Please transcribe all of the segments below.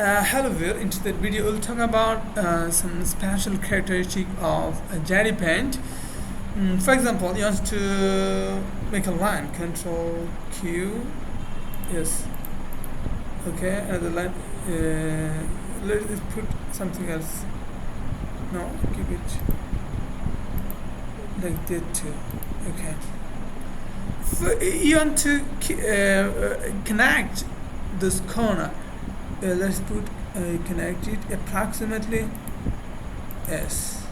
Hello viewer, in today's video we'll talk about some special characteristic of a JD Paint. For example, you want to make a line, Control Q, yes, okay, another line, let's put something else, no, keep it like that too, okay. So you want to connect this corner. Let's put connect it approximately yes.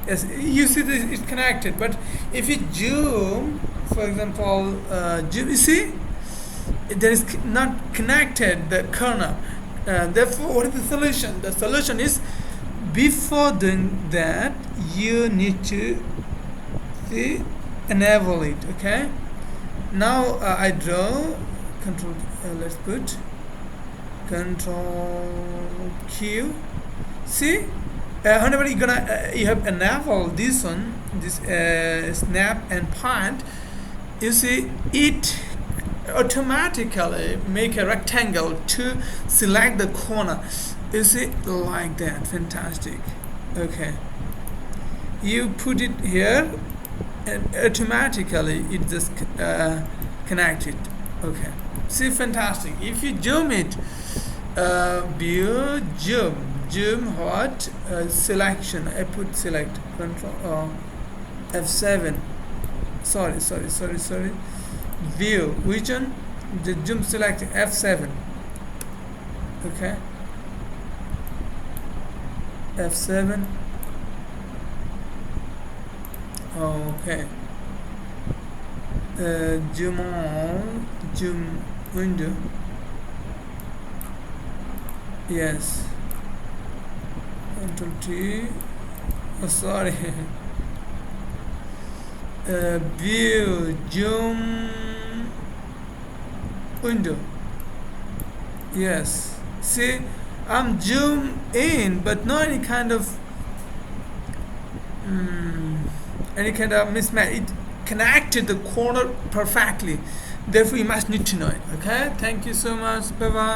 Yes, you see this it's connected, but if you zoom, for example, zoom, you see there is not connected the corner. Therefore, what is the solution? The solution is, before doing that, you need to see enable it. Okay, now I draw control, let's put control Q. See, whenever you're gonna you have enable this one, this snap and point, you see it automatically make a rectangle to select the corner. You see, like that. Fantastic. Okay, you put it here and automatically it just connect it. Okay, see, fantastic. If you zoom it, view, zoom what, selection, I put select, control F7, sorry, view, which one, the zoom select F7, okay, F7, okay, zoom on, zoom window, yes, Control T, oh sorry, view, zoom window, yes, see, I'm zoom in but not any kind of mismatch. It connected the corner perfectly, therefore you must need to know it. Okay, thank you so much, bye bye.